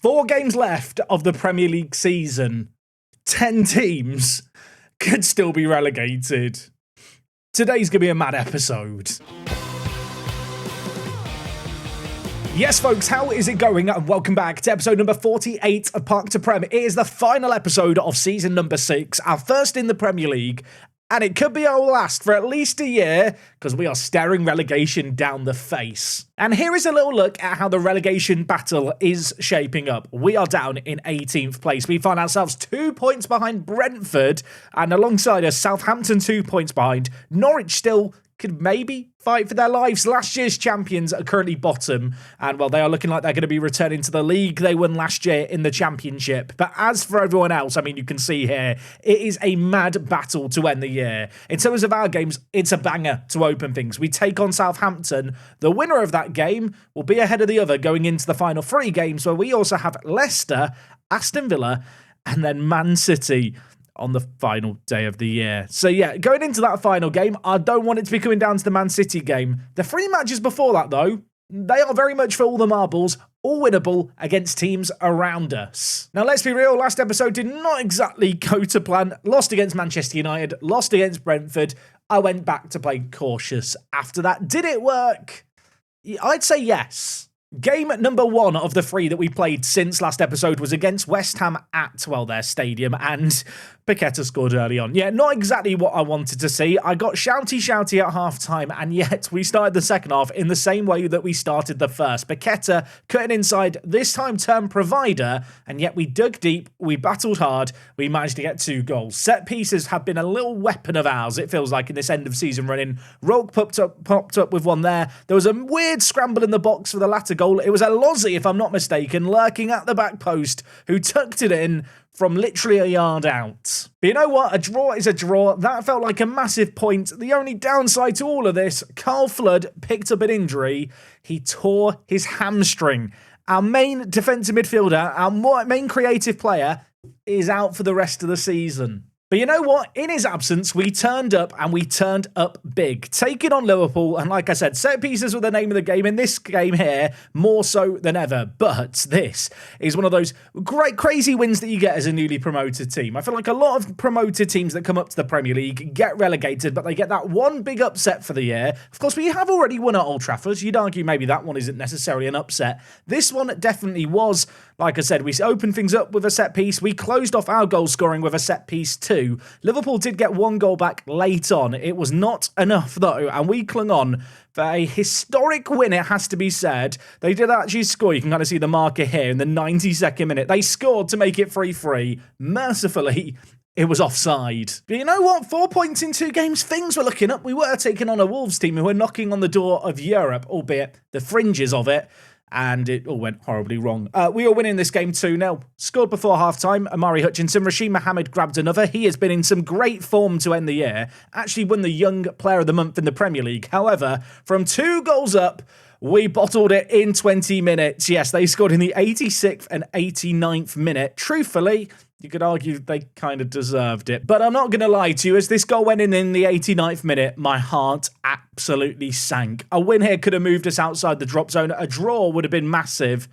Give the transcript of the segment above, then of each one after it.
4 games left of the Premier League season. 10 teams could still be relegated. Today's going to be a mad episode. Yes, folks, how is it going? And welcome back to episode number 48 of Park to Prem. It is the final episode of season number 6, our first in the Premier League. And it could be our last for at least a year, because we are staring relegation down the face. And here is a little look at how the relegation battle is shaping up. We are down in 18th place. We find ourselves 2 points behind Brentford, and alongside us, Southampton 2 points behind. Norwich still could maybe fight for their lives. Last year's champions are currently bottom, and well, they are looking like they're going to be returning to the league they won last year in the championship. But as for everyone else, I mean, you can see here, it is a mad battle to end the year. In terms of our games, it's a banger to open things. We take on Southampton. The winner of that game will be ahead of the other going into the final 3 games, where we also have Leicester, Aston Villa, and then Man City on the final day of the year. So yeah, going into that final game, I don't want it to be coming down to the Man City game. The 3 matches before that, though, they are very much for all the marbles, all winnable against teams around us. Now, let's be real, last episode did not exactly go to plan. Lost against Manchester United, lost against Brentford. I went back to play cautious after that. Did it work? I'd say yes. Game number 1 of the 3 that we played since last episode was against West Ham at, well, their stadium, and Paqueta scored early on. Yeah, not exactly what I wanted to see. I got shouty at half-time, and yet we started the second half in the same way that we started the first. Paqueta cutting inside, this time term provider, and yet we dug deep, we battled hard, we managed to get 2 goals. Set pieces have been a little weapon of ours, it feels like, in this end of season running. Rolk popped up with one there. There was a weird scramble in the box for the latter goal. It was a Lozzie, if I'm not mistaken, lurking at the back post, who tucked it in from literally a yard out. But you know what? A draw is a draw. That felt like a massive point. The only downside to all of this, Carl Flood picked up an injury. He tore his hamstring. Our main defensive midfielder, our main creative player, is out for the rest of the season. But you know what? In his absence, we turned up, and we turned up big. Taking on Liverpool, and like I said, set pieces were the name of the game. In this game here, more so than ever. But this is one of those great, crazy wins that you get as a newly promoted team. I feel like a lot of promoted teams that come up to the Premier League get relegated, but they get that one big upset for the year. Of course, we have already won at Old Trafford. You'd argue maybe that one isn't necessarily an upset. This one definitely was. Like I said, we opened things up with a set piece. We closed off our goal scoring with a set piece too. Liverpool did get 1 goal back late on. It was not enough though, and we clung on for a historic win, it has to be said. They did actually score. You can kind of see the marker here in the 92nd minute. They scored to make it 3-3. Mercifully, it was offside. But you know what? 4 points in 2 games, things were looking up. We were taking on a Wolves team who were knocking on the door of Europe, albeit the fringes of it. And it all went horribly wrong. We were winning this game 2-0. Scored before half-time, Amari Hutchinson. Rashid Mohammed grabbed another. He has been in some great form to end the year. Actually won the Young Player of the Month in the Premier League. However, from 2 goals up, we bottled it in 20 minutes. Yes, they scored in the 86th and 89th minute. Truthfully, you could argue they kind of deserved it. But I'm not going to lie to you, as this goal went in the 89th minute, my heart absolutely sank. A win here could have moved us outside the drop zone. A draw would have been massive.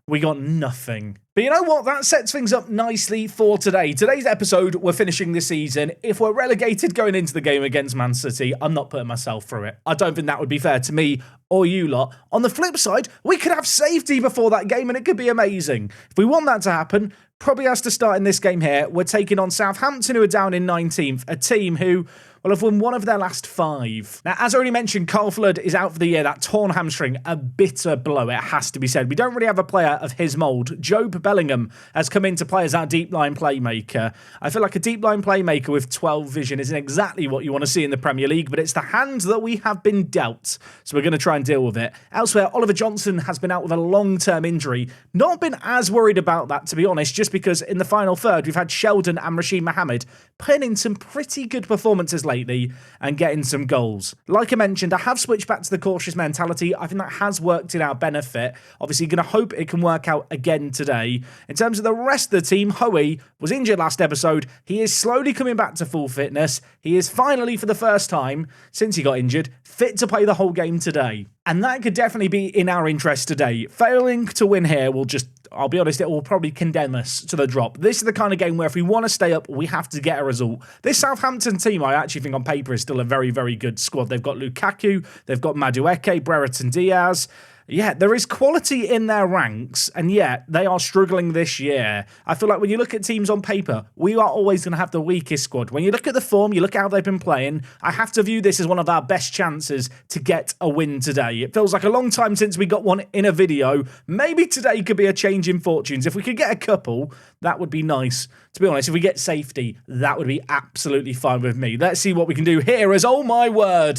We got nothing. But you know what? That sets things up nicely for today. Today's episode, we're finishing the season. If we're relegated going into the game against Man City, I'm not putting myself through it. I don't think that would be fair to me or you lot. On the flip side, we could have safety before that game and it could be amazing. If we want that to happen, probably has to start in this game here. We're taking on Southampton, who are down in 19th, a team who will have won 1 of their last 5. Now, as I already mentioned, Carl Flood is out for the year. That torn hamstring, a bitter blow, it has to be said. We don't really have a player of his mould. Job Bellingham has come in to play as our deep line playmaker. I feel like a deep line playmaker with 12 vision isn't exactly what you want to see in the Premier League, but it's the hand that we have been dealt. So we're going to try and deal with it. Elsewhere, Oliver Johnson has been out with a long-term injury. Not been as worried about that, to be honest, just because in the final third, we've had Sheldon and Rashid Mohammed putting in some pretty good performances lately and getting some goals. Like I mentioned, I have switched back to the cautious mentality. I think that has worked in our benefit. Obviously, going to hope it can work out again today. In terms of the rest of the team, Hoey was injured last episode. He is slowly coming back to full fitness. He is finally, for the first time since he got injured, fit to play the whole game today. And that could definitely be in our interest today. Failing to win here will just, I'll be honest, it will probably condemn us to the drop. This is the kind of game where if we want to stay up, we have to get a result. This Southampton team, I actually think on paper is still a very, very good squad. They've got Lukaku, they've got Madueke, Brereton Diaz. Yeah, there is quality in their ranks, and yet they are struggling this year. I feel like when you look at teams on paper, we are always going to have the weakest squad. When you look at the form, you look at how they've been playing, I have to view this as one of our best chances to get a win today. It feels like a long time since we got one in a video. Maybe today could be a change in fortunes. If we could get a couple, that would be nice. To be honest, if we get safety, that would be absolutely fine with me. Let's see what we can do here as, oh my word,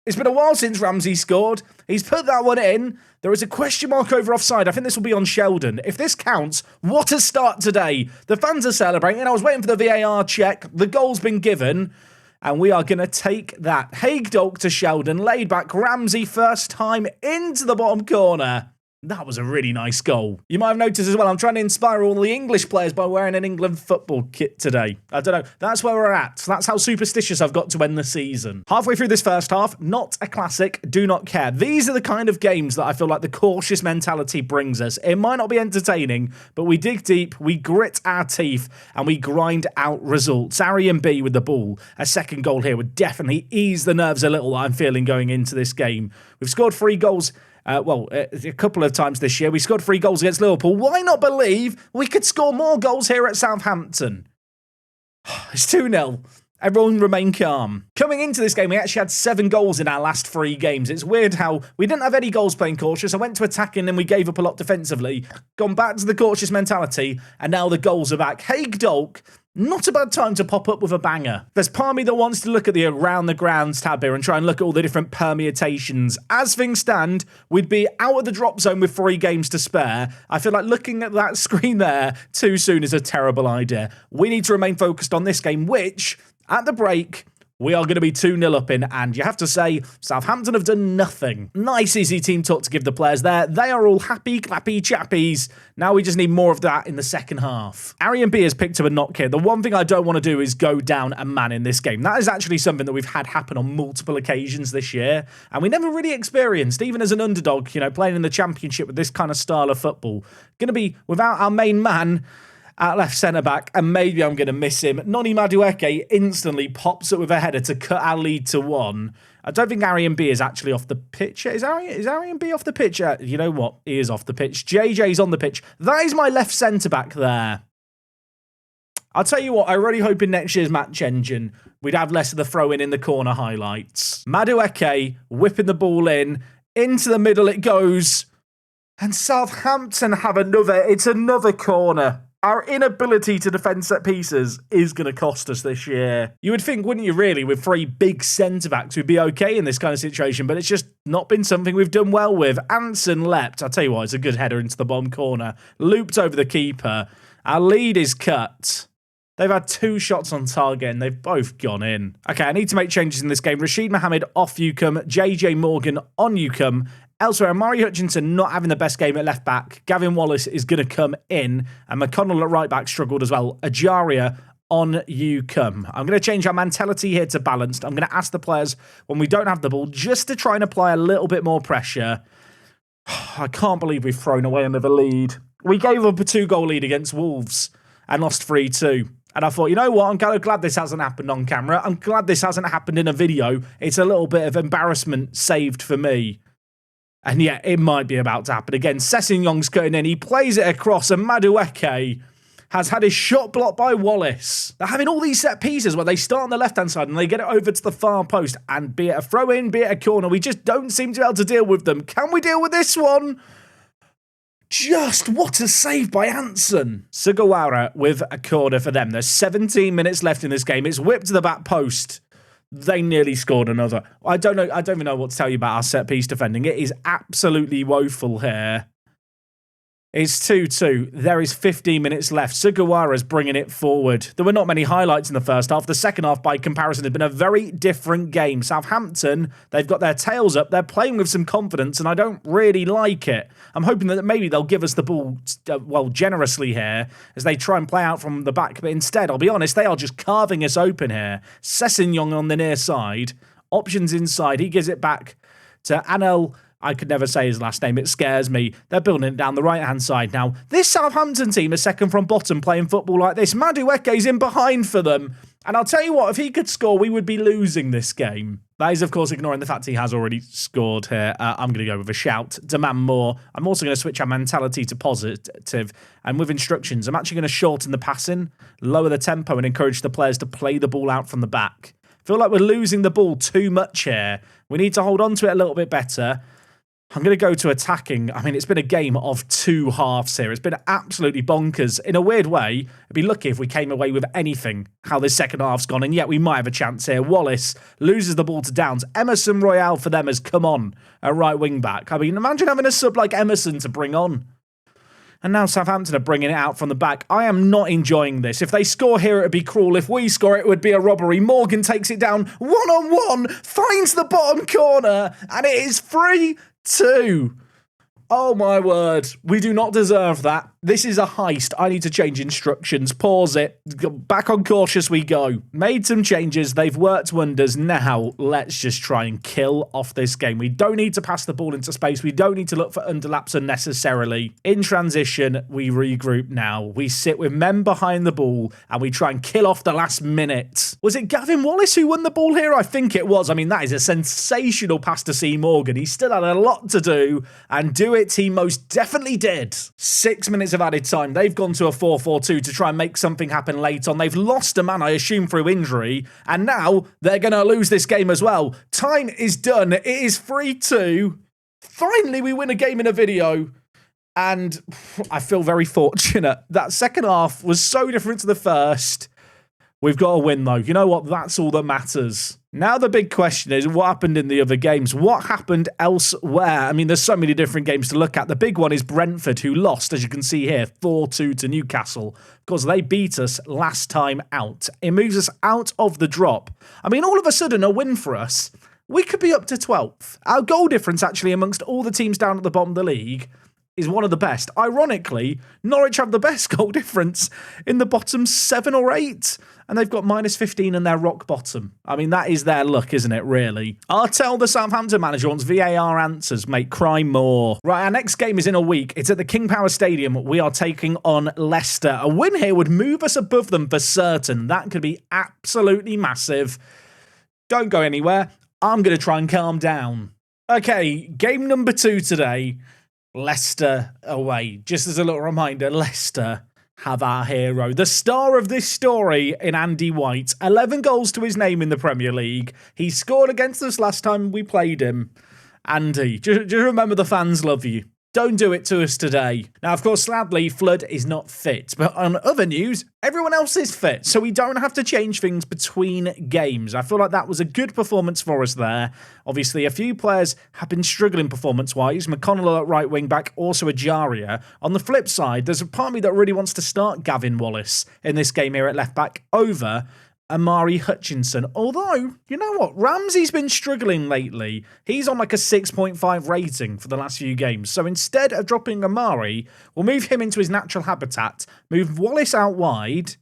it's been a while since Ramsey scored. He's put that one in. There is a question mark over offside. I think this will be on Sheldon. If this counts, what a start today. The fans are celebrating. I was waiting for the VAR check. The goal's been given. And we are going to take that. Haigdalk to Sheldon. Laid back. Ramsey first time into the bottom corner. That was a really nice goal. You might have noticed as well, I'm trying to inspire all the English players by wearing an England football kit today. I don't know. That's where we're at. That's how superstitious I've got to end the season. Halfway through this first half, not a classic, do not care. These are the kind of games that I feel like the cautious mentality brings us. It might not be entertaining, but we dig deep, we grit our teeth, and we grind out results. Arian B with the ball. A second goal here would definitely ease the nerves a little that I'm feeling going into this game. We've scored 3 goals. A couple of times this year. We scored 3 goals against Liverpool. Why not believe we could score more goals here at Southampton? It's 2-0. Everyone remain calm. Coming into this game, we actually had 7 goals in our last 3 games. It's weird how we didn't have any goals playing cautious. I went to attacking and we gave up a lot defensively. Gone back to the cautious mentality, and now the goals are back. Haigdalk, not a bad time to pop up with a banger. There's part of me that wants to look at the around the grounds tab here and try and look at all the different permutations. As things stand, we'd be out of the drop zone with 3 games to spare. I feel like looking at that screen there too soon is a terrible idea. We need to remain focused on this game, which, at the break, we are going to be 2-0 up in, and you have to say, Southampton have done nothing. Nice, easy team talk to give the players there. They are all happy, clappy chappies. Now we just need more of that in the second half. Arian B has picked up a knock here. The one thing I don't want to do is go down a man in this game. That is actually something that we've had happen on multiple occasions this year, and we never really experienced, even as an underdog, you know, playing in the Championship with this kind of style of football. Going to be without our main man at left centre-back, and maybe I'm going to miss him. Noni Madueke instantly pops up with a header to cut our lead to 1. I don't think Arian B is actually off the pitch. Is Arian B off the pitch? You know what? He is off the pitch. JJ's on the pitch. That is my left centre-back there. I'll tell you what, I really hope in next year's match engine we'd have less of the throw-in in the corner highlights. Madueke whipping the ball in. Into the middle it goes. And Southampton have it's another corner. Our inability to defend set pieces is going to cost us this year. You would think, wouldn't you really, with 3 big centre-backs, we'd be okay in this kind of situation, but it's just not been something we've done well with. Anson leapt. I'll tell you what, it's a good header into the bottom corner. Looped over the keeper. Our lead is cut. They've had 2 shots on target and they've both gone in. Okay, I need to make changes in this game. Rashid Mohammed off you come. JJ Morgan on you come. Elsewhere, Amari Hutchinson not having the best game at left back. Gavin Wallace is going to come in. And McConnell at right back struggled as well. Ajaria on you come. I'm going to change our mentality here to balanced. I'm going to ask the players when we don't have the ball just to try and apply a little bit more pressure. I can't believe we've thrown away another lead. We gave up a 2-goal lead against Wolves and lost 3-2. And I thought, you know what, I'm kind of glad this hasn't happened on camera. I'm glad this hasn't happened in a video. It's a little bit of embarrassment saved for me. And yeah, it might be about to happen again. Sessegnong's cutting in. He plays it across, and Madueke has had his shot blocked by Wallace. They're having all these set pieces where they start on the left-hand side and they get it over to the far post. And be it a throw-in, be it a corner, we just don't seem to be able to deal with them. Can we deal with this one? Just what a save by Anson. Sugawara with a corner for them. There's 17 minutes left in this game. It's whipped to the back post. They nearly scored another. I don't even know what to tell you about our set-piece defending. It is absolutely woeful here. It's 2-2. There is 15 minutes left. Sugawara's bringing it forward. There were not many highlights in the first half. The second half, by comparison, has been a very different game. Southampton, they've got their tails up. They're playing with some confidence, and I don't really like it. I'm hoping that maybe they'll give us the ball, generously here as they try and play out from the back. But instead, I'll be honest, they are just carving us open here. Sessegnong on the near side. Options inside. He gives it back to Anel I could never say his last name. It scares me. They're building it down the right-hand side now. This Southampton team is second from bottom playing football like this. Madueke's in behind for them. And I'll tell you what, if he could score, we would be losing this game. That is, of course, ignoring the fact he has already scored here. I'm going to go with a shout. Demand more. I'm also going to switch our mentality to positive. And with instructions, I'm actually going to shorten the passing, lower the tempo, and encourage the players to play the ball out from the back. I feel like we're losing the ball too much here. We need to hold on to it a little bit better. I'm going to go to attacking. I mean, it's been a game of two halves here. It's been absolutely bonkers. In a weird way, I'd be lucky if we came away with anything, how this second half's gone, and yet we might have a chance here. Wallace loses the ball to Downs. Emerson Royale for them has come on at right wing back. I mean, imagine having a sub like Emerson to bring on. And now Southampton are bringing it out from the back. I am not enjoying this. If they score here, it would be cruel. If we score, it would be a robbery. Morgan takes it down one-on-one, finds the bottom corner, and it is 3-2. Oh my word. We do not deserve that. This is a heist. I need to change instructions. Pause it. Back on cautious we go. Made some changes. They've worked wonders. Now, let's just try and kill off this game. We don't need to pass the ball into space. We don't need to look for underlaps unnecessarily. In transition, we regroup now. We sit with men behind the ball and we try and kill off the last minute. Was it Gavin Wallace who won the ball here? I think it was. I mean, that is a sensational pass to C. Morgan. He still had a lot to do, and do it he most definitely did. 6 minutes of added time. They've gone to a 4-4-2 to try and make something happen late on. They've lost a man, I assume, through injury, and now they're going to lose this game as well. Time is done. It is 3-2. Finally, we win a game in a video, and I feel very fortunate. That second half was so different to the first. We've got to win, though. You know what? That's all that matters. Now the big question is, what happened in the other games? What happened elsewhere? I mean, there's so many different games to look at. The big one is Brentford, who lost, as you can see here, 4-2 to Newcastle. Because they beat us last time out. It moves us out of the drop. I mean, all of a sudden, a win for us. We could be up to 12th. Our goal difference, actually, amongst all the teams down at the bottom of the league, is one of the best. Ironically, Norwich have the best goal difference in the bottom 7 or 8. And they've got -15 and they're rock bottom. I mean, that is their luck, isn't it, really? I'll tell the Southampton manager wants VAR answers, mate. Cry more. Right, our next game is in a week. It's at the King Power Stadium. We are taking on Leicester. A win here would move us above them for certain. That could be absolutely massive. Don't go anywhere. I'm going to try and calm down. Okay, game number 2 today. Leicester away. Just as a little reminder, Leicester have our hero, the star of this story in Andy White. 11 goals to his name in the Premier League. He scored against us last time we played him. Andy, just remember the fans love you. Don't do it to us today. Now, of course, sadly, Flood is not fit. But on other news, everyone else is fit. So we don't have to change things between games. I feel like that was a good performance for us there. Obviously, a few players have been struggling performance-wise. McConnell at right wing-back, also Ajaria. On the flip side, there's a part of me that really wants to start Gavin Wallace in this game here at left-back over Amari Hutchinson. Although, you know what? Ramsey's been struggling lately. He's on like a 6.5 rating for the last few games. So instead of dropping Amari, we'll move him into his natural habitat, move Wallace out wide,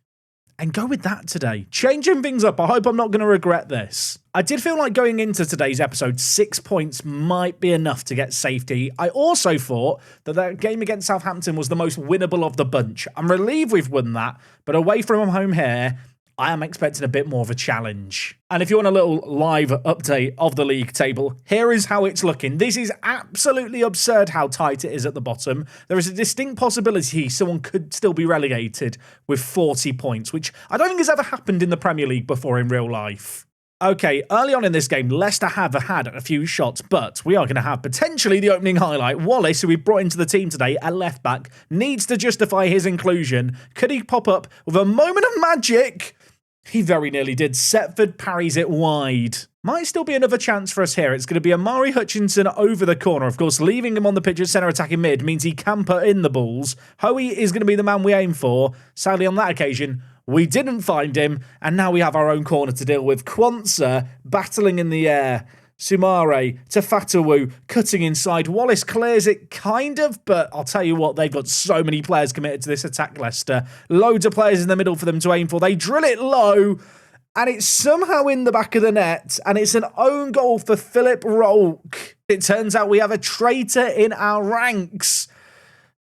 and go with that today. Changing things up. I hope I'm not going to regret this. I did feel like going into today's episode, 6 points might be enough to get safety. I also thought that game against Southampton was the most winnable of the bunch. I'm relieved we've won that, but away from home here, I am expecting a bit more of a challenge. And if you want a little live update of the league table, here is how it's looking. This is absolutely absurd how tight it is at the bottom. There is a distinct possibility someone could still be relegated with 40 points, which I don't think has ever happened in the Premier League before in real life. Okay, early on in this game, Leicester have had a few shots, but we are going to have potentially the opening highlight. Wallace, who we brought into the team today at left-back, needs to justify his inclusion. Could he pop up with a moment of magic? He very nearly did. Setford parries it wide. Might still be another chance for us here. It's going to be Amari Hutchinson over the corner. Of course, leaving him on the pitch at centre attacking mid means he can put in the balls. Hoey is going to be the man we aim for. Sadly, on that occasion, we didn't find him, and now we have our own corner to deal with. Kwanzaa battling in the air. Sumare to Fatawu, cutting inside. Wallace clears it, kind of, but I'll tell you what, they've got so many players committed to this attack, Leicester. Loads of players in the middle for them to aim for. They drill it low, and it's somehow in the back of the net, and it's an own goal for Philip Rolk. It turns out we have a traitor in our ranks.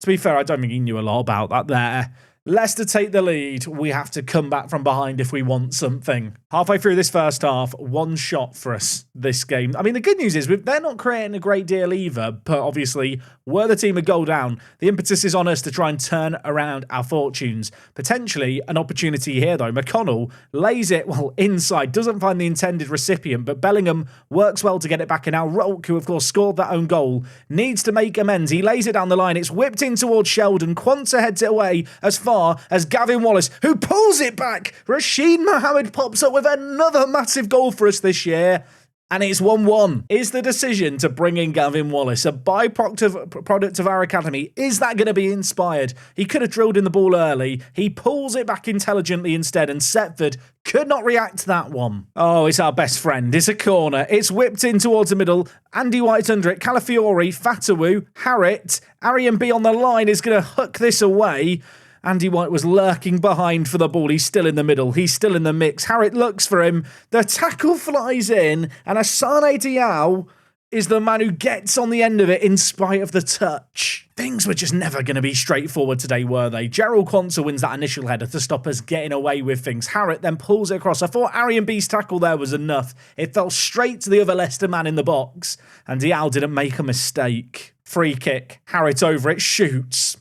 To be fair, I don't think he knew a lot about that there. Leicester take the lead. We have to come back from behind if we want something. Halfway through this first half, one shot for us this game. I mean, the good news is they're not creating a great deal either, but obviously, we're the team a goal down. The impetus is on us to try and turn around our fortunes. Potentially an opportunity here, though. McConnell lays it, well, inside, doesn't find the intended recipient, but Bellingham works well to get it back. And now Rolk, who of course scored that own goal, needs to make amends. He lays it down the line. It's whipped in towards Sheldon. Quanta heads it away as far as Gavin Wallace, who pulls it back. Rashid Mohammed pops up with another massive goal for us this year. And it's 1-1. Is the decision to bring in Gavin Wallace a byproduct of our academy? Is that going to be inspired? He could have drilled in the ball early. He pulls it back intelligently instead, and Setford could not react to that one. Oh, it's our best friend. It's a corner. It's whipped in towards the middle. Andy White under it. Calafiori, Fatawu, Harriet. Arian B on the line is going to hook this away. Andy White was lurking behind for the ball. He's still in the middle. He's still in the mix. Harriet looks for him. The tackle flies in, and Asane Diao is the man who gets on the end of it in spite of the touch. Things were just never going to be straightforward today, were they? Gerald Quanta wins that initial header to stop us getting away with things. Harriet then pulls it across. I thought Arian B's tackle there was enough. It fell straight to the other Leicester man in the box, and Diao didn't make a mistake. Free kick. Harriet over it, shoots.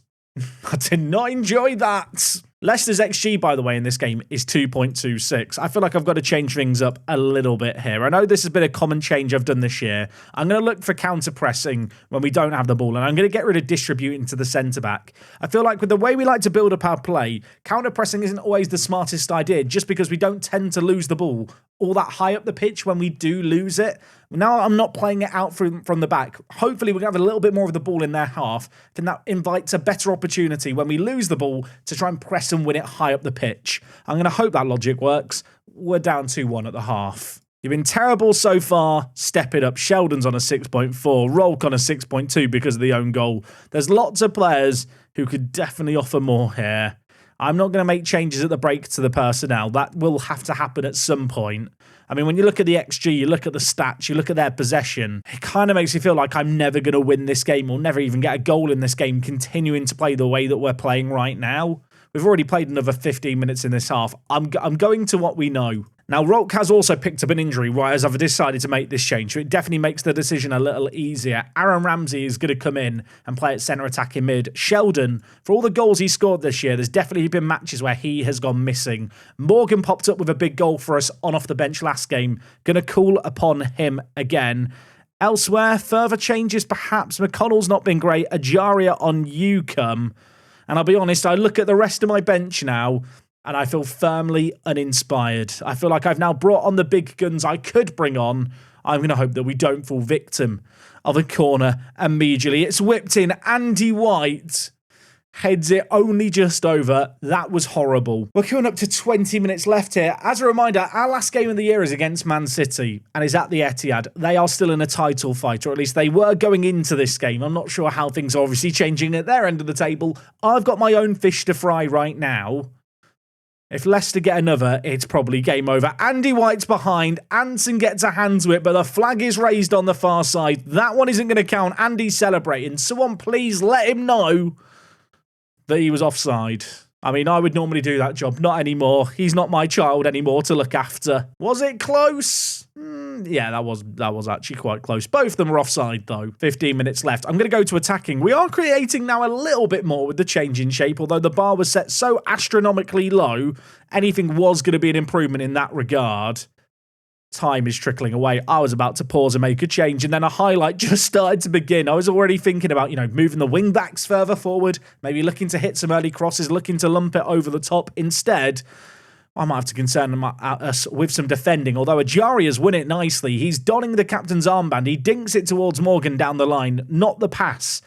I did not enjoy that. Leicester's XG, by the way, in this game is 2.26. I feel like I've got to change things up a little bit here. I know this has been a common change I've done this year. I'm going to look for counter-pressing when we don't have the ball, and I'm going to get rid of distributing to the centre-back. I feel like with the way we like to build up our play, counter-pressing isn't always the smartest idea, just because we don't tend to lose the ball all that high up the pitch when we do lose it. Now I'm not playing it out from the back. Hopefully we're going to have a little bit more of the ball in their half. Then that invites a better opportunity when we lose the ball to try and press and win it high up the pitch. I'm going to hope that logic works. We're down 2-1 at the half. You've been terrible so far. Step it up. Sheldon's on a 6.4. Rolk on a 6.2 because of the own goal. There's lots of players who could definitely offer more here. I'm not going to make changes at the break to the personnel. That will have to happen at some point. I mean, when you look at the XG, you look at the stats, you look at their possession, it kind of makes you feel like I'm never going to win this game or never even get a goal in this game, continuing to play the way that we're playing right now. We've already played another 15 minutes in this half. I'm going to what we know. Now, Rolk has also picked up an injury, right, as I've decided to make this change. So it definitely makes the decision a little easier. Aaron Ramsey is going to come in and play at centre attack in mid. Sheldon, for all the goals he scored this year, there's definitely been matches where he has gone missing. Morgan popped up with a big goal for us on off the bench last game. Going to call upon him again. Elsewhere, further changes perhaps. McConnell's not been great. Ajaria on Newcombe. And I'll be honest, I look at the rest of my bench now and I feel firmly uninspired. I feel like I've now brought on the big guns I could bring on. I'm going to hope that we don't fall victim of a corner immediately. It's whipped in. Andy White heads it only just over. That was horrible. We're coming up to 20 minutes left here. As a reminder, our last game of the year is against Man City and is at the Etihad. They are still in a title fight, or at least they were going into this game. I'm not sure how things are obviously changing at their end of the table. I've got my own fish to fry right now. If Leicester get another, it's probably game over. Andy White's behind. Anson gets a hand to it, but the flag is raised on the far side. That one isn't going to count. Andy's celebrating. Someone please let him know that he was offside. I mean, I would normally do that job. Not anymore. He's not my child anymore to look after. Was it close? Yeah, that was actually quite close. Both of them were offside, though. 15 minutes left. I'm going to go to attacking. We are creating now a little bit more with the change in shape, although the bar was set so astronomically low, anything was going to be an improvement in that regard. Time is trickling away. I was about to pause and make a change, and then a highlight just started to begin. I was already thinking about, moving the wing backs further forward, maybe looking to hit some early crosses, looking to lump it over the top. Instead, I might have to concern us with some defending, although Ajaria's won it nicely. He's donning the captain's armband. He dinks it towards Morgan down the line. Not the pass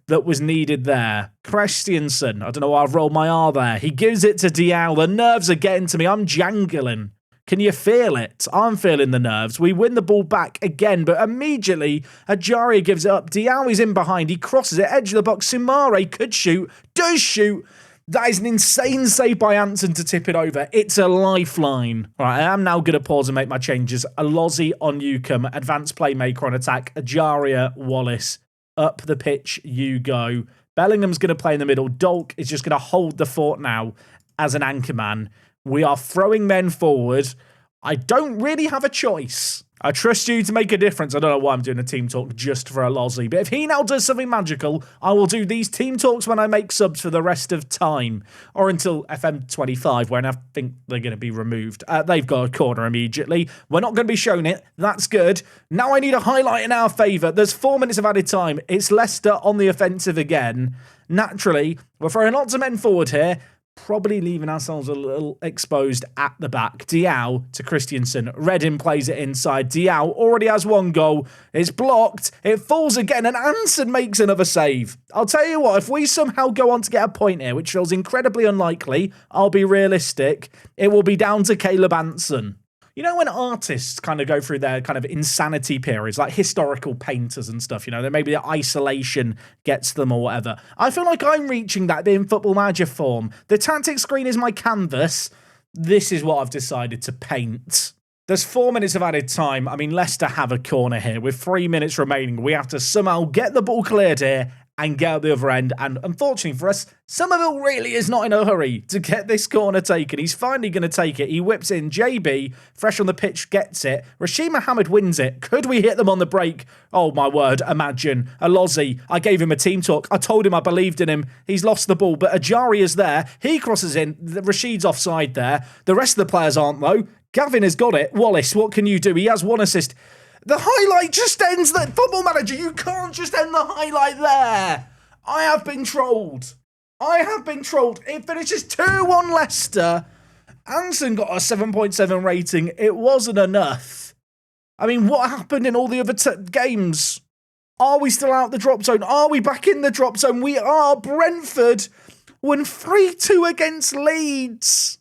that was needed there. Christiansen, I don't know why I've rolled my R there. He gives it to Diao. The nerves are getting to me. I'm jangling. Can you feel it? I'm feeling the nerves. We win the ball back again, but immediately Ajaria gives it up. Diao is in behind. He crosses it, edge of the box. Sumare could shoot, does shoot. That is an insane save by Anson to tip it over. It's a lifeline. All right, I am now going to pause and make my changes. Alozzi on Newcomb, advanced playmaker on attack. Ajaria, Wallace. Up the pitch you go. Bellingham's going to play in the middle. Dolk is just going to hold the fort now as an anchorman. We are throwing men forward. I don't really have a choice. I trust you to make a difference. I don't know why I'm doing a team talk just for Alozzi, but if he now does something magical, I will do these team talks when I make subs for the rest of time, or until FM25, when I think they're going to be removed. They've got a corner immediately. We're not going to be shown it. That's good. Now I need a highlight in our favour. There's 4 minutes of added time. It's Leicester on the offensive again. Naturally, we're throwing lots of men forward here. Probably leaving ourselves a little exposed at the back. Diao to Christensen. Reddin plays it inside. Diao already has 1 goal. It's blocked. It falls again, and Anson makes another save. I'll tell you what, if we somehow go on to get a point here, which feels incredibly unlikely, I'll be realistic, it will be down to Caleb Anson. You know when artists kind of go through their kind of insanity periods, like historical painters and stuff, you know, that maybe the isolation gets them or whatever. I feel like I'm reaching that in Football Manager form. The tactic screen is my canvas. This is what I've decided to paint. There's 4 minutes of added time. I mean, Leicester have a corner here. With 3 minutes remaining, we have to somehow get the ball cleared here and get out the other end. And unfortunately for us, Somerville really is not in a hurry to get this corner taken. He's finally going to take it. He whips in. JB, fresh on the pitch, gets it. Rashid Mohammed wins it. Could we hit them on the break? Oh, my word. Imagine. Alozzi, I gave him a team talk. I told him I believed in him. He's lost the ball, but Ajari is there. He crosses in. Rashid's offside there. The rest of the players aren't, though. Gavin has got it. Wallace, what can you do? He has 1 assist. The highlight just ends the Football Manager. You can't just end the highlight there. I have been trolled. It finishes 2-1 Leicester. Anson got a 7.7 rating. It wasn't enough. I mean, what happened in all the other games? Are we still out the drop zone? Are we back in the drop zone? We are. Brentford won 3-2 against Leeds.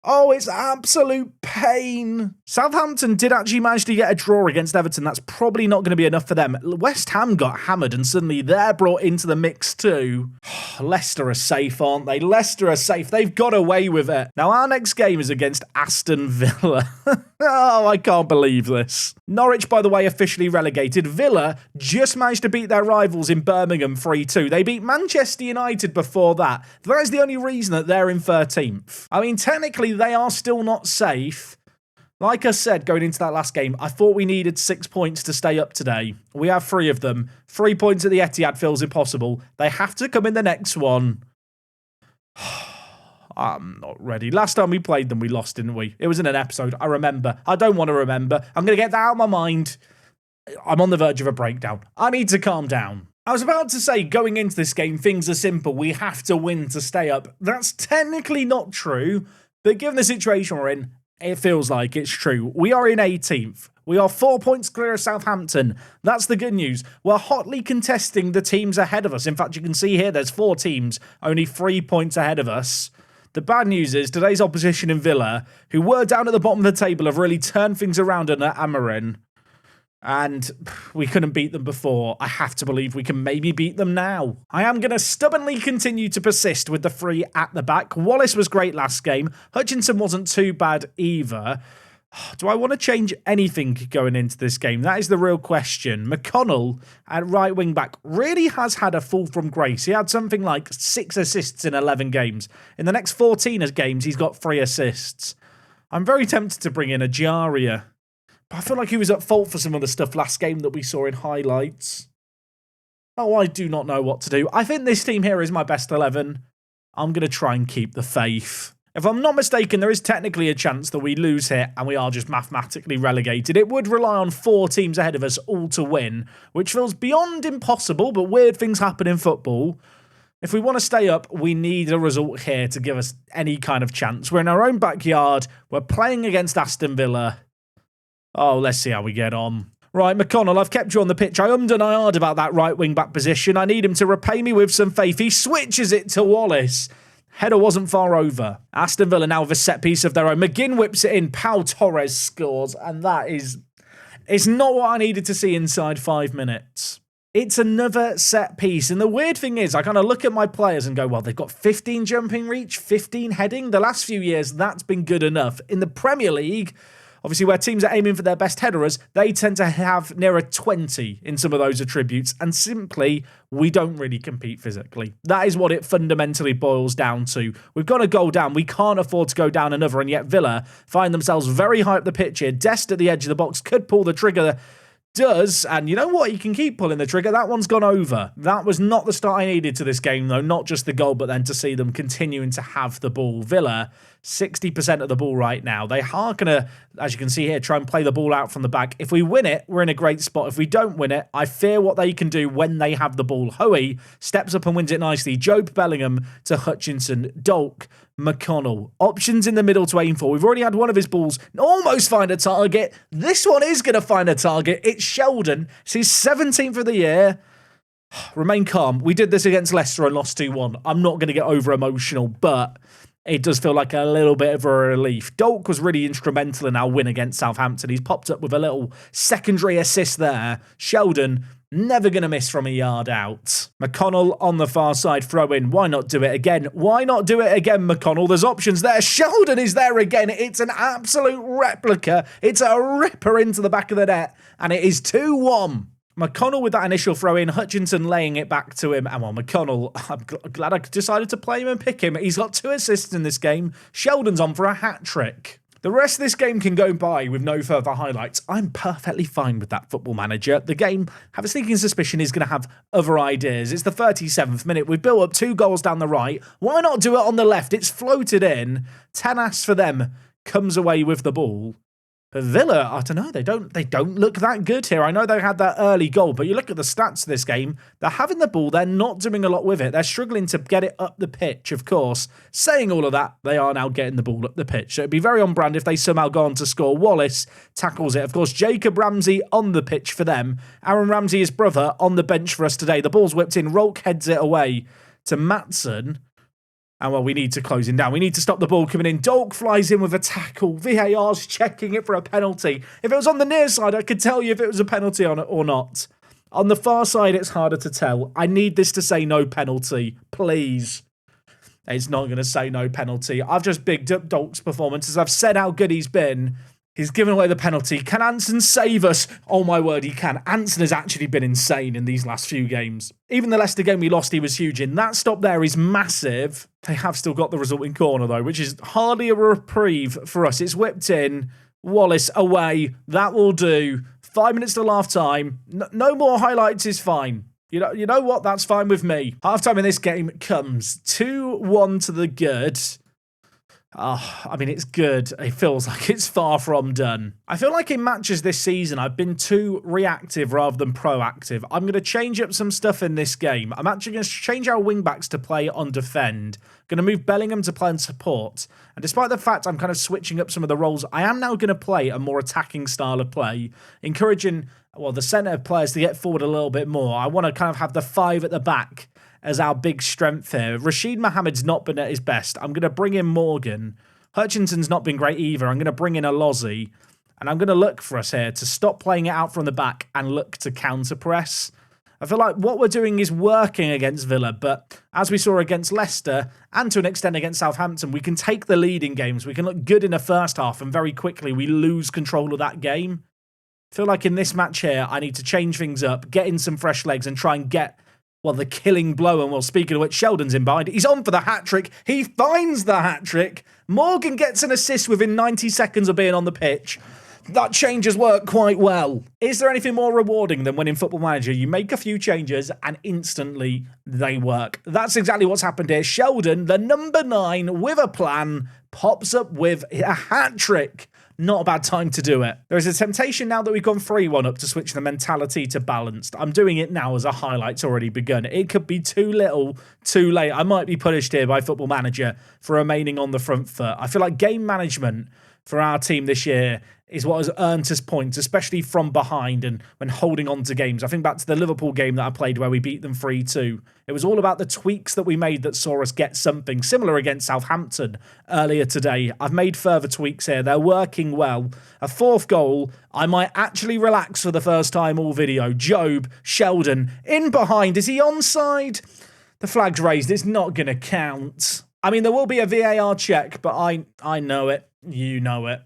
Oh, it's absolute pain. Southampton did actually manage to get a draw against Everton. That's probably not going to be enough for them. West Ham got hammered and suddenly they're brought into the mix too. Leicester are safe, aren't they? Leicester are safe. They've got away with it. Now, our next game is against Aston Villa. Oh, I can't believe this. Norwich, by the way, officially relegated. Villa just managed to beat their rivals in Birmingham 3-2. They beat Manchester United before that. That is the only reason that they're in 13th. I mean, technically, they are still not safe. Like I said, going into that last game, I thought we needed 6 points to stay up today. We have 3 of them. 3 points at the Etihad feels impossible. They have to come in the next one. I'm not ready. Last time we played them, we lost, didn't we? It was in an episode. I remember. I don't want to remember. I'm going to get that out of my mind. I'm on the verge of a breakdown. I need to calm down. I was about to say, going into this game, things are simple. We have to win to stay up. That's technically not true, but given the situation we're in, it feels like it's true. We are in 18th. We are 4 points clear of Southampton. That's the good news. We're hotly contesting the teams ahead of us. In fact, you can see here there's 4 teams, only 3 points ahead of us. The bad news is today's opposition in Villa, who were down at the bottom of the table, have really turned things around under Amarin. And we couldn't beat them before. I have to believe we can maybe beat them now. I am going to stubbornly continue to persist with the 3 at the back. Wallace was great last game. Hutchinson wasn't too bad either. Do I want to change anything going into this game? That is the real question. McConnell at right wing back really has had a fall from grace. He had something like 6 assists in 11 games. In the next 14 games, he's got 3 assists. I'm very tempted to bring in Ajaria. But I feel like he was at fault for some of the stuff last game that we saw in highlights. Oh, I do not know what to do. I think this team here is my best 11. I'm going to try and keep the faith. If I'm not mistaken, there is technically a chance that we lose here and we are just mathematically relegated. It would rely on 4 teams ahead of us all to win, which feels beyond impossible, but weird things happen in football. If we want to stay up, we need a result here to give us any kind of chance. We're in our own backyard. We're playing against Aston Villa. Oh, let's see how we get on. Right, McConnell, I've kept you on the pitch. I ummed and I ahed about that right wing-back position. I need him to repay me with some faith. He switches it to Wallace. Header wasn't far over. Aston Villa now with a set piece of their own. McGinn whips it in. Pau Torres scores. And that is... It's not what I needed to see inside 5 minutes. It's another set piece. And the weird thing is, I kind of look at my players and go, well, they've got 15 jumping reach, 15 heading. The last few years, that's been good enough. In the Premier League, obviously where teams are aiming for their best headerers, they tend to have nearer 20 in some of those attributes. And simply, we don't really compete physically. That is what it fundamentally boils down to. We've got a goal down. We can't afford to go down another. And yet Villa find themselves very high up the pitch here. Dest at the edge of the box could pull the trigger. Does, and you know what? You can keep pulling the trigger. That one's gone over. That was not the start I needed to this game, though. Not just the goal, but then to see them continuing to have the ball. Villa, 60% of the ball right now. They are going to, as you can see here, try and play the ball out from the back. If we win it, we're in a great spot. If we don't win it, I fear what they can do when they have the ball. Hoey steps up and wins it nicely. Jobe Bellingham to Hutchinson. Dolk, McConnell. Options in the middle to aim for. We've already had one of his balls almost find a target. This one is going to find a target. It's Sheldon. It's his 17th of the year. Remain calm. We did this against Leicester and lost 2-1. I'm not going to get over emotional, but it does feel like a little bit of a relief. Dolk was really instrumental in our win against Southampton. He's popped up with a little secondary assist there. Sheldon, never going to miss from a yard out. McConnell on the far side, throw in. Why not do it again? Why not do it again, McConnell? There's options there. Sheldon is there again. It's an absolute replica. It's a ripper into the back of the net. And it is 2-1. McConnell with that initial throw in, Hutchinson laying it back to him. And well, McConnell, I'm glad I decided to play him and pick him. He's got 2 assists in this game. Sheldon's on for a hat-trick. The rest of this game can go by with no further highlights. I'm perfectly fine with that, Football Manager. The game, have a sneaking suspicion, is going to have other ideas. It's the 37th minute. We've built up 2 goals down the right. Why not do it on the left? It's floated in. Tanas for them comes away with the ball. Villa, I don't know, they don't look that good here. I know they had that early goal, but you look at the stats of this game, they're having the ball, they're not doing a lot with it. They're struggling to get it up the pitch, of course. Saying all of that, they are now getting the ball up the pitch. So it'd be very on brand if they somehow go on to score. Wallace tackles it. Of course, Jacob Ramsey on the pitch for them. Aaron Ramsey, his brother, on the bench for us today. The ball's whipped in. Rolk heads it away to Maatsen. And well, we need to close him down. We need to stop the ball coming in. Dolk flies in with a tackle. VAR's checking it for a penalty. If it was on the near side, I could tell you if it was a penalty on it or not. On the far side, it's harder to tell. I need this to say no penalty. Please. It's not going to say no penalty. I've just bigged up Dolk's performance. As I've said how good he's been. He's given away the penalty. Can Anson save us? Oh my word, he can. Anson has actually been insane in these last few games. Even the Leicester game we lost, he was huge in. That stop there is massive. They have still got the resulting corner though, which is hardly a reprieve for us. It's whipped in. Wallace away. That will do. 5 minutes to half time. No more highlights is fine. You know what? That's fine with me. Half time in this game comes 2-1 to the good. Oh, I mean, it's good. It feels like it's far from done. I feel like in matches this season, I've been too reactive rather than proactive. I'm going to change up some stuff in this game. I'm actually going to change our wingbacks to play on defend. Going to move Bellingham to play on support. And despite the fact I'm kind of switching up some of the roles, I am now going to play a more attacking style of play, encouraging, well, the centre players to get forward a little bit more. I want to kind of have the 5 at the back as our big strength here. Rashid Mohammed's not been at his best. I'm going to bring in Morgan. Hutchinson's not been great either. I'm going to bring in Alozzi. And I'm going to look for us here to stop playing it out from the back and look to counter-press. I feel like what we're doing is working against Villa, but as we saw against Leicester and to an extent against Southampton, we can take the lead in games. We can look good in the first half and very quickly we lose control of that game. I feel like in this match here, I need to change things up, get in some fresh legs and try and get, well, the killing blow. And well, speaking of which, Sheldon's in behind. He's on for the hat-trick. He finds the hat-trick. Morgan gets an assist within 90 seconds of being on the pitch. That changes work quite well. Is there anything more rewarding than when in Football Manager you make a few changes and instantly they work? That's exactly what's happened here. Sheldon, the number 9 with a plan, pops up with a hat-trick. Not a bad time to do it. There is a temptation now that we've gone 3-1 up to switch the mentality to balanced. I'm doing it now as a highlight's already begun. It could be too little, too late. I might be punished here by Football Manager for remaining on the front foot. I feel like game management for our team this year is what has earned us points, especially from behind and when holding on to games. I think back to the Liverpool game that I played where we beat them 3-2. It was all about the tweaks that we made that saw us get something similar against Southampton earlier today. I've made further tweaks here. They're working well. A fourth goal, I might actually relax for the first time all video. Job, Sheldon, in behind. Is he onside? The flag's raised. It's not going to count. I mean, there will be a VAR check, but I know it. You know it.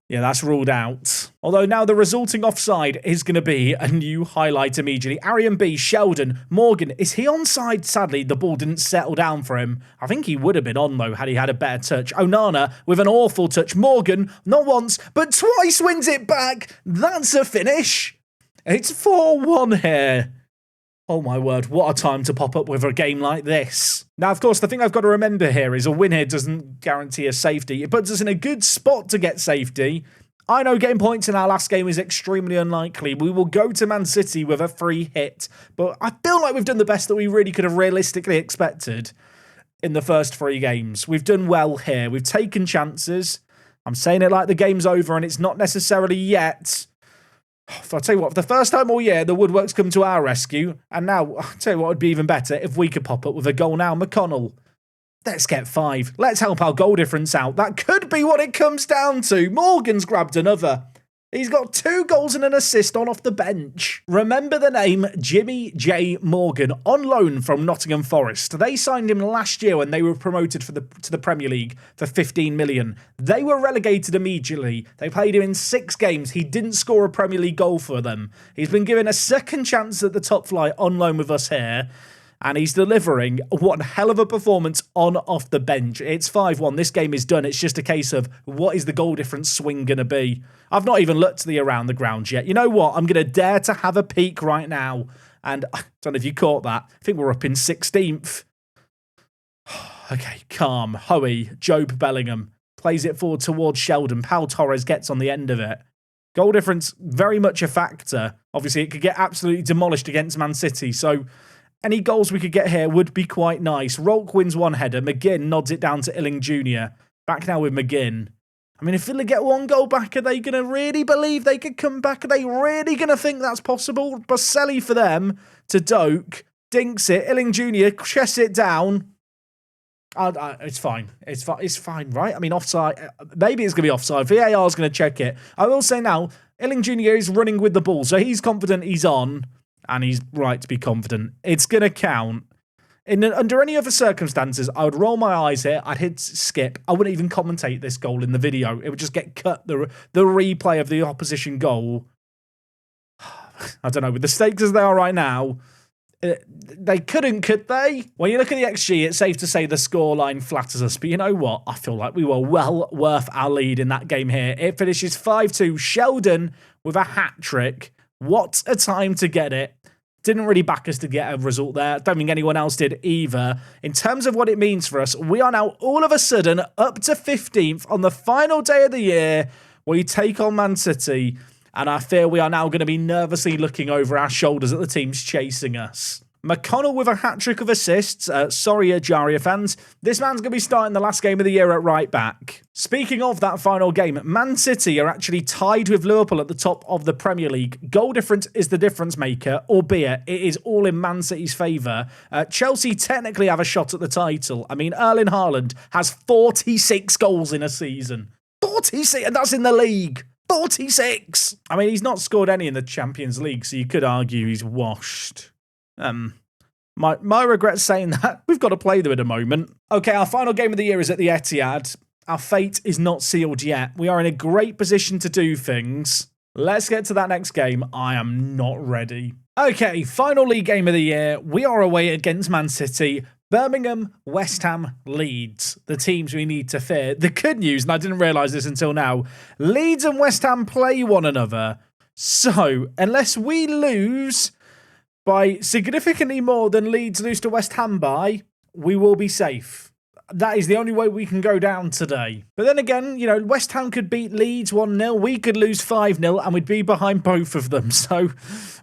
Yeah, that's ruled out. Although now the resulting offside is going to be a new highlight immediately. Arian B, Sheldon, Morgan. Is he onside? Sadly, the ball didn't settle down for him. I think he would have been on, though, had he had a better touch. Onana with an awful touch. Morgan, not once, but twice wins it back. That's a finish. It's 4-1 here. Oh my word, what a time to pop up with a game like this. Now, of course, the thing I've got to remember here is a win here doesn't guarantee us safety. It puts us in a good spot to get safety. I know game points in our last game is extremely unlikely. We will go to Man City with a free hit, but I feel like we've done the best that we really could have realistically expected in the first 3 games. We've done well here. We've taken chances. I'm saying it like the game's over and it's not necessarily yet. I'll tell you what, for the first time all year, the woodwork's come to our rescue. And now, I'll tell you what would be even better if we could pop up with a goal now. McConnell, let's get 5. Let's help our goal difference out. That could be what it comes down to. Morgan's grabbed another. He's got 2 goals and an assist on off the bench. Remember the name Jimmy J. Morgan, on loan from Nottingham Forest. They signed him last year when they were promoted to the Premier League for 15 million. They were relegated immediately. They played him in 6 games. He didn't score a Premier League goal for them. He's been given a second chance at the top flight on loan with us here. And he's delivering one hell of a performance on off the bench. It's 5-1. This game is done. It's just a case of what is the goal difference swing going to be? I've not even looked to the around the ground yet. You know what? I'm going to dare to have a peek right now. And I don't know if you caught that. I think we're up in 16th. Okay, calm. Hoey, Job Bellingham plays it forward towards Sheldon. Pau Torres gets on the end of it. Goal difference, very much a factor. Obviously, it could get absolutely demolished against Man City. So any goals we could get here would be quite nice. Rolk wins one header. McGinn nods it down to Illing Jr. Back now with McGinn. I mean, if Villa get 1 goal back, are they going to really believe they could come back? Are they really going to think that's possible? Baselli for them to Doak. Dinks it. Illing Jr. chests it down. It's fine. It's fine, right? I mean, offside. Maybe it's going to be offside. VAR is going to check it. I will say now, Illing Jr. is running with the ball, so he's confident he's on. And he's right to be confident. It's going to count. Under any other circumstances, I would roll my eyes here. I'd hit skip. I wouldn't even commentate this goal in the video. It would just get cut, the replay of the opposition goal. I don't know. With the stakes as they are right now, they couldn't, could they? When you look at the XG, it's safe to say the scoreline flatters us. But you know what? I feel like we were well worth our lead in that game here. It finishes 5-2. Sheldon with a hat-trick. What a time to get it. Didn't really back us to get a result there. Don't think anyone else did either. In terms of what it means for us, we are now all of a sudden up to 15th on the final day of the year. We take on Man City. And I fear we are now going to be nervously looking over our shoulders at the teams chasing us. McConnell with a hat-trick of assists. Sorry, Ajaria fans. This man's going to be starting the last game of the year at right back. Speaking of that final game, Man City are actually tied with Liverpool at the top of the Premier League. Goal difference is the difference maker, albeit it is all in Man City's favour. Chelsea technically have a shot at the title. I mean, Erling Haaland has 46 goals in a season. 46, and that's in the league. 46! I mean, he's not scored any in the Champions League, so you could argue he's washed. My regrets saying that. We've got to play them at a moment. Okay, our final game of the year is at the Etihad. Our fate is not sealed yet. We are in a great position to do things. Let's get to that next game. I am not ready. Okay, final league game of the year. We are away against Man City. Birmingham, West Ham, Leeds. The teams we need to fear. The good news, and I didn't realise this until now, Leeds and West Ham play one another. So, unless we lose by significantly more than Leeds lose to West Ham by, we will be safe. that is the only way we can go down today. But then again, you know, West Ham could beat Leeds 1-0. We could lose 5-0 and we'd be behind both of them. So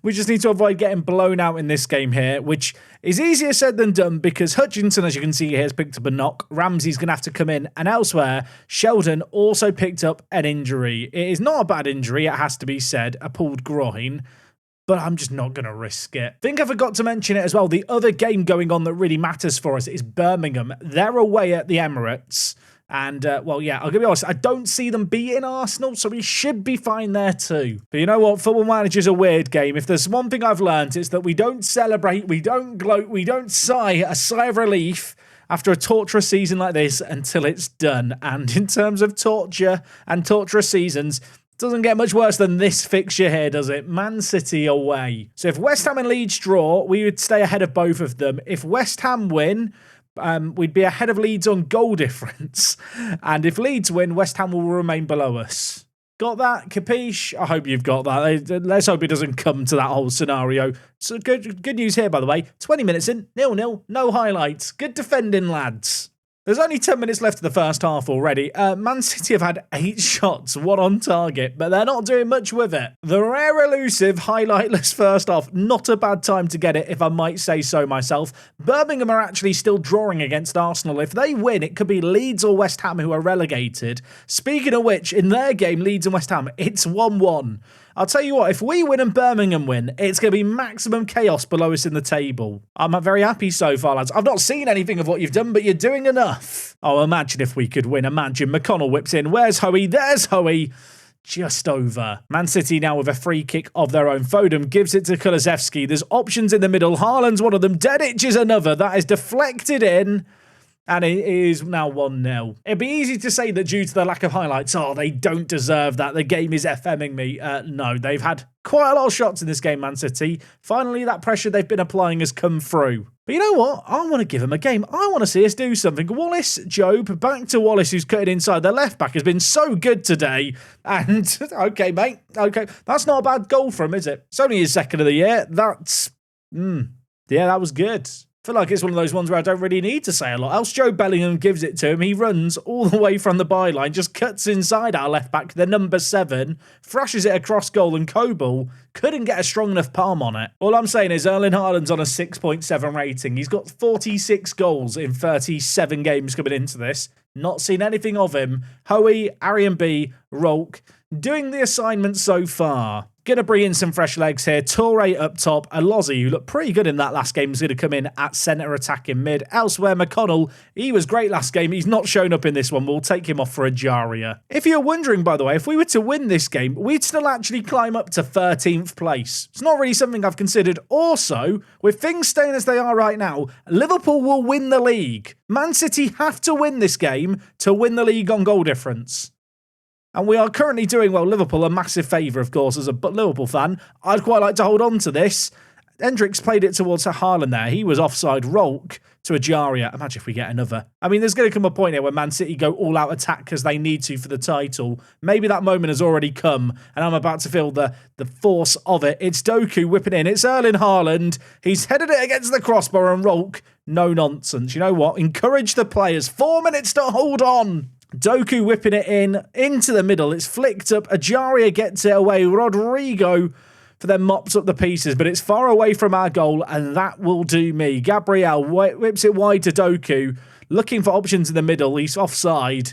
we just need to avoid getting blown out in this game here, which is easier said than done because Hutchinson, as you can see here, has picked up a knock. Ramsey's going to have to come in. And elsewhere, Sheldon also picked up an injury. It is not a bad injury, it has to be said, a pulled groin. But I'm just not going to risk it. I think I forgot to mention it as well. The other game going on that really matters for us is Birmingham. They're away at the Emirates. And, well, yeah, I'll be honest, I don't see them beating Arsenal, so we should be fine there too. But you know what? Football Manager's a weird game. If there's one thing I've learned, it's that we don't celebrate, we don't gloat, we don't sigh a sigh of relief after a torturous season like this until it's done. And in terms of torture and torturous seasons, doesn't get much worse than this fixture here, does it? Man City away. So if West Ham and Leeds draw, we would stay ahead of both of them. If West Ham win, we'd be ahead of Leeds on goal difference. And if Leeds win, West Ham will remain below us. Got that? Capiche? I hope you've got that. Let's hope it doesn't come to that whole scenario. So good news here, by the way. 20 minutes in, 0-0, no highlights. Good defending, lads. There's only 10 minutes left of the first half already. Man City have had 8 shots, 1 on target, but they're not doing much with it. The rare elusive, highlightless first half, not a bad time to get it, if I might say so myself. Birmingham are actually still drawing against Arsenal. If they win, it could be Leeds or West Ham who are relegated. Speaking of which, in their game, Leeds and West Ham, it's 1-1. I'll tell you what, if we win and Birmingham win, it's going to be maximum chaos below us in the table. I'm very happy so far, lads. I've not seen anything of what you've done, but you're doing enough. Oh, imagine if we could win. Imagine McConnell whips in. Where's Hoey? There's Hoey. Just over. Man City now with a free kick of their own. Foden gives it to Kulusevski. There's options in the middle. Haaland's one of them. Dedic is another. That is deflected in. And it is now 1-0. It'd be easy to say that due to the lack of highlights, oh, they don't deserve that. The game is FMing me. No, they've had quite a lot of shots in this game, Man City. Finally, that pressure they've been applying has come through. But you know what? I want to give them a game. I want to see us do something. Wallace, Job, back to Wallace, who's cutting inside. Their left back has been so good today. And, okay, mate. Okay, that's not a bad goal for him, is it? It's only his second of the year. That's, yeah, that was good. I feel like it's one of those ones where I don't really need to say a lot else. Joe Bellingham gives it to him. He runs all the way from the byline, just cuts inside our left back, the number 7, thrashes it across goal, and Coble couldn't get a strong enough palm on it. All I'm saying is Erling Haaland's on a 6.7 rating. He's got 46 goals in 37 games coming into this. Not seen anything of him. Hoey, Arian B, Rolk, doing the assignment so far. Gonna bring in some fresh legs here. Toure up top. Alozzi, who looked pretty good in that last game, is going to come in at centre attacking mid. Elsewhere, McConnell, he was great last game. He's not shown up in this one. We'll take him off for a Jaria. If you're wondering, by the way, if we were to win this game, we'd still actually climb up to 13th place. It's not really something I've considered. Also, with things staying as they are right now, Liverpool will win the league. Man City have to win this game to win the league on goal difference. And we are currently doing, well, Liverpool a massive favour, of course, as a Liverpool fan. I'd quite like to hold on to this. Hendricks played it towards Haaland there. He was offside. Rolk to Ajaria. Imagine if we get another. I mean, there's going to come a point here where Man City go all-out attack because they need to for the title. Maybe that moment has already come, and I'm about to feel the force of it. It's Doku whipping in. It's Erling Haaland. He's headed it against the crossbar, and Rolk, no nonsense. You know what? Encourage the players. 4 minutes to hold on. Doku whipping it in, into the middle. It's flicked up. Ajaria gets it away. Rodrigo for them mops up the pieces, but it's far away from our goal, and that will do me. Gabriel whips it wide to Doku, looking for options in the middle. He's offside.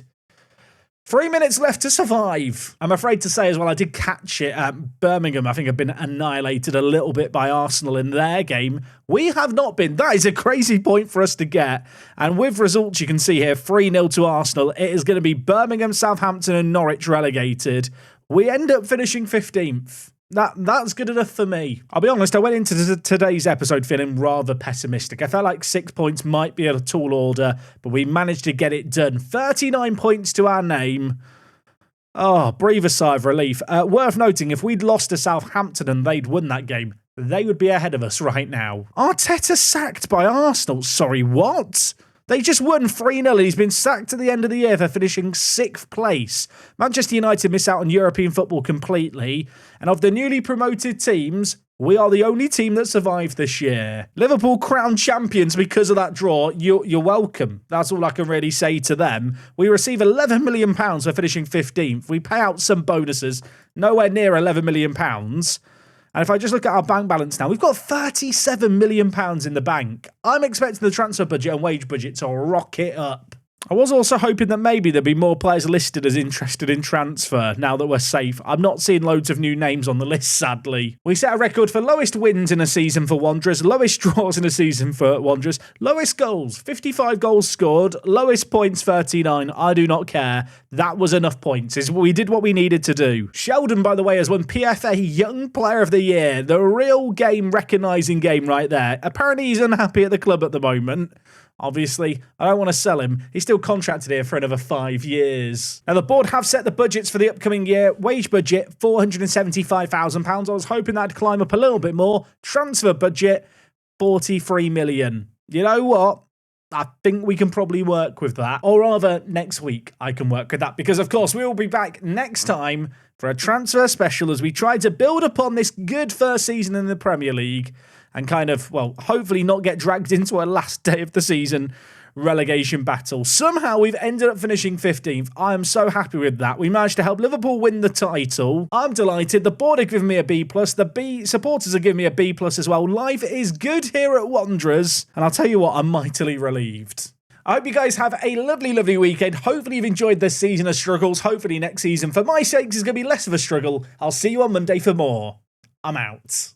3 minutes left to survive. I'm afraid to say as well, I did catch it at Birmingham. I think have been annihilated a little bit by Arsenal in their game. We have not been. That is a crazy point for us to get. And with results, you can see here, 3-0 to Arsenal. It is going to be Birmingham, Southampton and Norwich relegated. We end up finishing 15th. That's good enough for me. I'll be honest, I went into today's episode feeling rather pessimistic. I felt like 6 points might be a tall order, but we managed to get it done. 39 points to our name. Oh, breathe a sigh of relief. Worth noting, if we'd lost to Southampton and they'd won that game, they would be ahead of us right now. Arteta sacked by Arsenal. Sorry, what? They just won 3-0. He's been sacked at the end of the year for finishing 6th place. Manchester United miss out on European football completely. And of the newly promoted teams, We are the only team that survived this year. Liverpool crowned champions because of that draw. You're welcome. That's all I can really say to them. We receive £11 million for finishing 15th. We pay out some bonuses, nowhere near £11 million. And if I just look at our bank balance now, we've got £37 million in the bank. I'm expecting the transfer budget and wage budget to rocket up. I was also hoping that maybe there'd be more players listed as interested in transfer now that we're safe. I'm not seeing loads of new names on the list, sadly. We set a record for lowest wins in a season for Wanderers, lowest draws in a season for Wanderers, lowest goals, 55 goals scored, lowest points, 39. I do not care. That was enough points. We did what we needed to do. Sheldon, by the way, has won PFA Young Player of the Year. The real game recognising game right there. Apparently he's unhappy at the club at the moment. Obviously, I don't want to sell him. He's still contracted here for another 5 years. Now, the board have set the budgets for the upcoming year. Wage budget, £475,000. I was hoping that'd climb up a little bit more. Transfer budget, £43 million. You know what? I think we can probably work with that. Or rather, next week I can work with that. Because, of course, we will be back next time for a transfer special as we try to build upon this good first season in the Premier League and kind of, well, hopefully not get dragged into a last day of the season relegation battle. Somehow we've ended up finishing 15th. I am so happy with that. We managed to help Liverpool win the title. I'm delighted. The board have given me a B+. The B supporters have given me a B+ as well. Life is good here at Wanderers. And I'll tell you what, I'm mightily relieved. I hope you guys have a lovely, lovely weekend. Hopefully you've enjoyed this season of struggles. Hopefully next season, for my sakes, is going to be less of a struggle. I'll see you on Monday for more. I'm out.